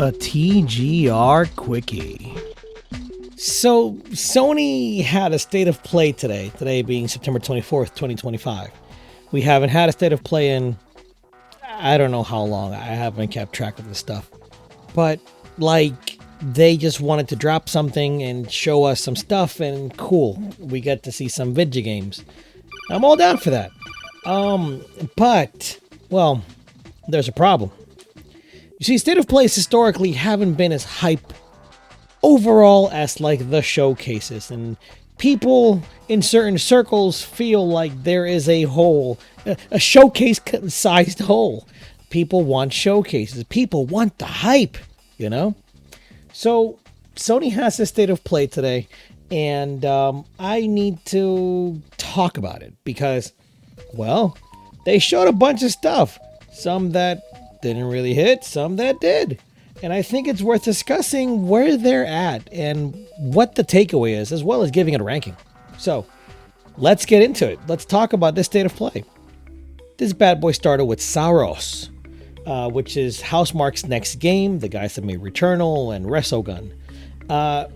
A TGR Quickie. So, Sony had a state of play today being September 24th, 2025. We haven't had a state of play in, I don't know how long. I haven't kept track of this stuff. But, they just wanted to drop something and show us some stuff, and cool. We get to see some video games. I'm all down for that. But, well, there's a problem. You see, state of plays historically haven't been as hype overall as the showcases, and people in certain circles feel like there is a hole, a showcase-sized hole. People want showcases. People want the hype, So, Sony has a state of play today, and I need to talk about it because, well, they showed a bunch of stuff. Some that didn't really hit, some that did. And I think it's worth discussing where they're at and what the takeaway is, as well as giving it a ranking. So, let's get into it. Let's talk about this state of play. This bad boy started with Saros, which is Housemarque's next game, the guys that made Returnal and Resogun.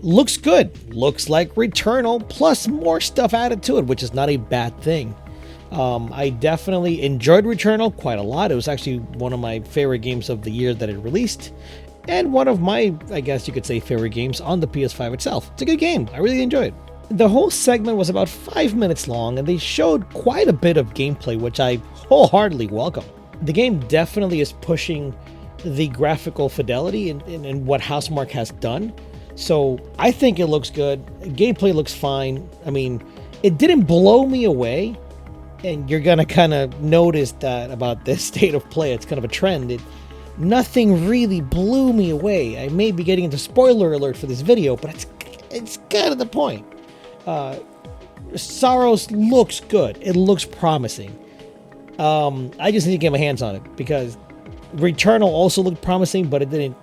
Looks good. Looks like Returnal, plus more stuff added to it, which is not a bad thing. I definitely enjoyed Returnal quite a lot. It was actually one of my favorite games of the year that it released, and one of my, I guess you could say, favorite games on the PS5 itself. It's a good game. I really enjoyed it. The whole segment was about 5 minutes long, and they showed quite a bit of gameplay, which I wholeheartedly welcome. The game definitely is pushing the graphical fidelity in what Housemarque has done. So I think it looks good. Gameplay looks fine. I mean, it didn't blow me away. And you're going to kind of notice that about this state of play. It's kind of a trend. Nothing really blew me away. I may be getting into spoiler alert for this video, but it's kind of the point. Saros looks good. It looks promising. I just need to get my hands on it because Returnal also looked promising, but it didn't.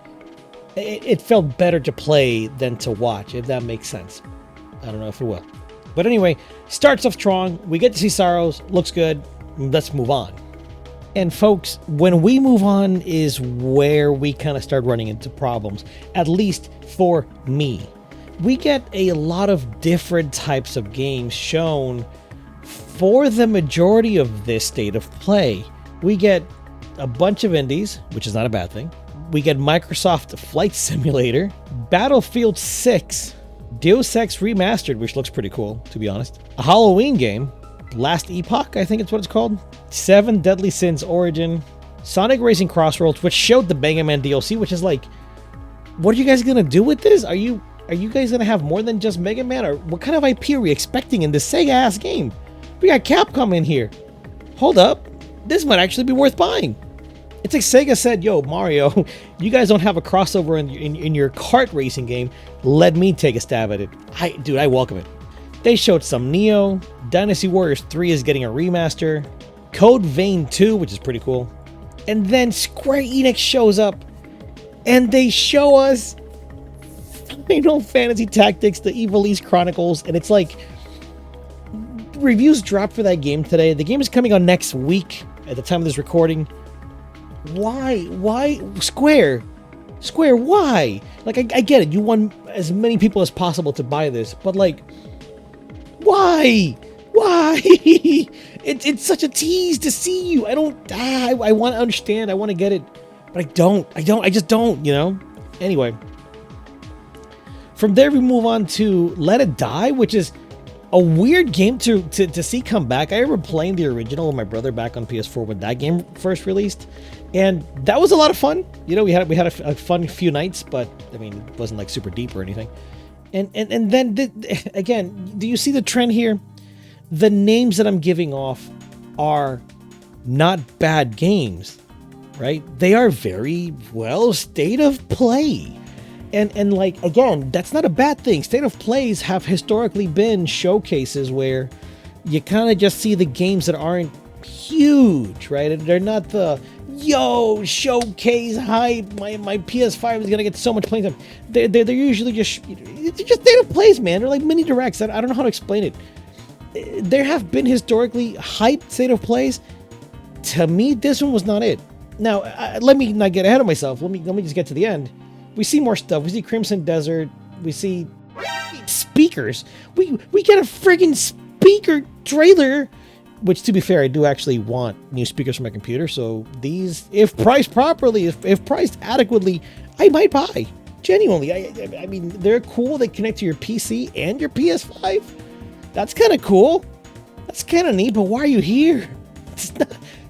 It felt better to play than to watch, if that makes sense. I don't know if it will. But anyway, starts off strong. We get to see Saros. Looks good. Let's move on. And folks, when we move on is where we kind of start running into problems, at least for me. We get a lot of different types of games shown for the majority of this state of play. We get a bunch of indies, which is not a bad thing. We get Microsoft Flight Simulator, Battlefield 6, Deus Ex Remastered, which looks pretty cool, to be honest. A Halloween game, Last Epoch, I think it's what it's called. 7 Deadly Sins Origin. Sonic Racing Crossroads, which showed the Mega Man DLC, which is what are you guys gonna do with this? Are you guys gonna have more than just Mega Man? Or what kind of IP are we expecting in this Sega-ass game? We got Capcom in here. Hold up. This might actually be worth buying. It's like Sega said, yo, Mario, you guys don't have a crossover in your kart racing game. Let me take a stab at it. I welcome it. They showed some Neo. Dynasty Warriors 3 is getting a remaster. Code Vein 2, which is pretty cool. And then Square Enix shows up, and they show us Final Fantasy Tactics, the Evil East Chronicles, and it's reviews dropped for that game today. The game is coming on next week at the time of this recording. Why Square, why? I get it, you want as many people as possible to buy this, but why it's such a tease to see you. I want to understand, I want to get it, but I just don't. Anyway, from there we move on to Let It Die, which is a weird game to see come back. I remember playing the original with my brother back on PS4 when that game first released, and that was a lot of fun. We had a fun few nights, but I mean, it wasn't super deep or anything. And then again, do you see the trend here? The names that I'm giving off are not bad games, right? They are very well state of play. And again, that's not a bad thing. State of plays have historically been showcases where you kind of just see the games that aren't huge, right? They're not the showcase hype. My PS5 is gonna get so much playing time. They're usually just state of plays, man. They're like mini directs. I don't know how to explain it. There have been historically hyped state of plays. To me, this one was not it. Now, let me not get ahead of myself. Let me just get to the end. We see more stuff. We see Crimson Desert. We see speakers. We get a friggin' speaker trailer, which, to be fair, I do actually want new speakers for my computer. So these, if priced properly, if priced adequately, I might buy. Genuinely, I mean, they're cool. They connect to your PC and your PS5. That's kind of cool. That's kind of neat. But why are you here? It's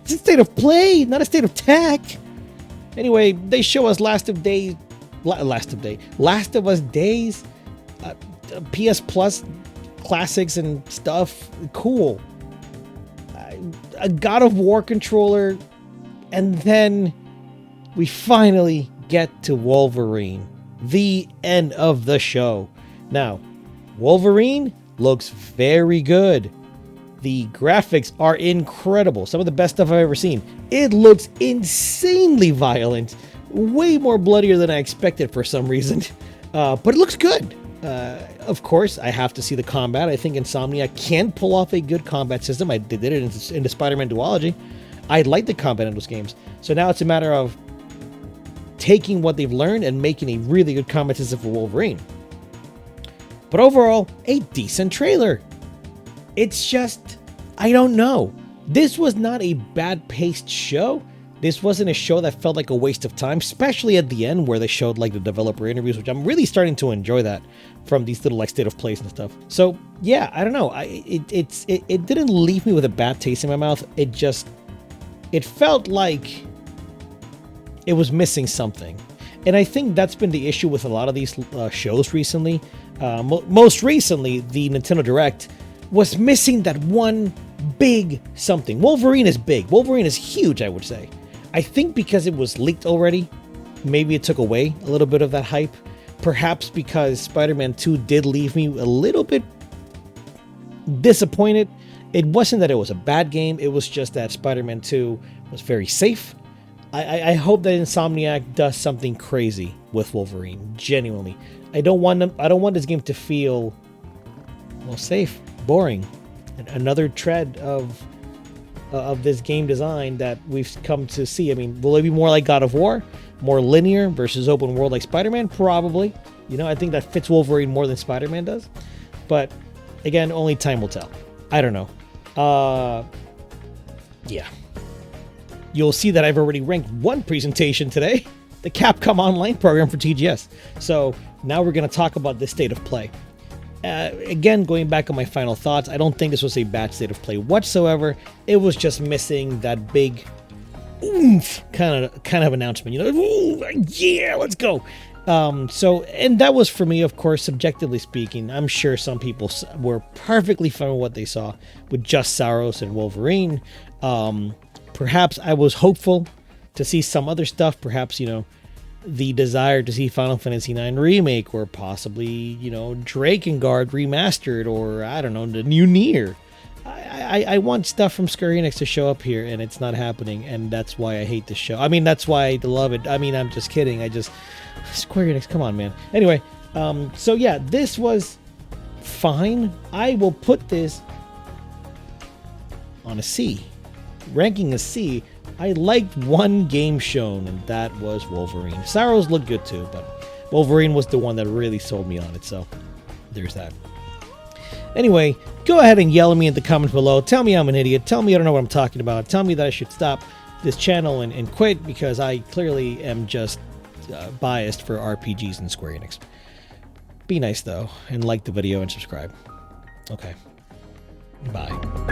a state of play, not a state of tech. Anyway, they show us Last of Us Days, PS Plus classics and stuff. Cool. A God of War controller, and then we finally get to Wolverine, the end of the show. Now, Wolverine looks very good. The graphics are incredible. Some of the best stuff I've ever seen. It looks insanely violent. Way more bloodier than I expected for some reason. But it looks good. Of course, I have to see the combat. I think Insomniac can pull off a good combat system. They did it in the Spider-Man duology. I like the combat in those games. So now it's a matter of taking what they've learned and making a really good combat system for Wolverine. But overall, a decent trailer. It's just, I don't know. This was not a bad-paced show. This wasn't a show that felt like a waste of time, especially at the end where they showed like the developer interviews, which I'm really starting to enjoy that from these little like state of plays and stuff. So yeah, I don't know. It didn't leave me with a bad taste in my mouth. It felt like it was missing something. And I think that's been the issue with a lot of these shows recently. Most recently, the Nintendo Direct was missing that one big something. Wolverine is big. Wolverine is huge, I would say. I think because it was leaked already, maybe it took away a little bit of that hype. Perhaps because Spider-Man 2 did leave me a little bit disappointed. It wasn't that it was a bad game. It was just that Spider-Man 2 was very safe. I hope that Insomniac does something crazy with Wolverine. Genuinely, I don't want this game to feel, well, safe, boring, and another tread of this game design that we've come to see. I mean, will it be more like God of War, more linear versus open world like Spider-Man? Probably. You know, I think that fits Wolverine more than Spider-Man does. But again, only time will tell. I don't know. Yeah. You'll see that I've already ranked one presentation today, the Capcom Online program for TGS. So now we're going to talk about the state of play. Again, going back on my final thoughts, I don't think this was a bad state of play whatsoever. It was just missing that big oomph kind of announcement. You know, ooh, yeah, let's go. And that was for me, of course, subjectively speaking. I'm sure some people were perfectly fine with what they saw with just Saros and Wolverine. Perhaps I was hopeful to see some other stuff. Perhaps, you know, the desire to see Final Fantasy IX Remake, or possibly, you know, Drakengard remastered, or I don't know, the new Nier. I want stuff from Square Enix to show up here, and it's not happening, and that's why I hate this show. I mean, that's why I love it. I mean, I'm just kidding. Square Enix, come on, man. Anyway, so yeah, this was fine. I will put this on a C. Ranking a C. I liked one game shown, and that was Wolverine. Saros looked good too, but Wolverine was the one that really sold me on it, so there's that. Anyway, go ahead and yell at me in the comments below. Tell me I'm an idiot. Tell me I don't know what I'm talking about. Tell me that I should stop this channel and quit, because I clearly am just biased for RPGs and Square Enix. Be nice, though, and like the video and subscribe. Okay. Bye.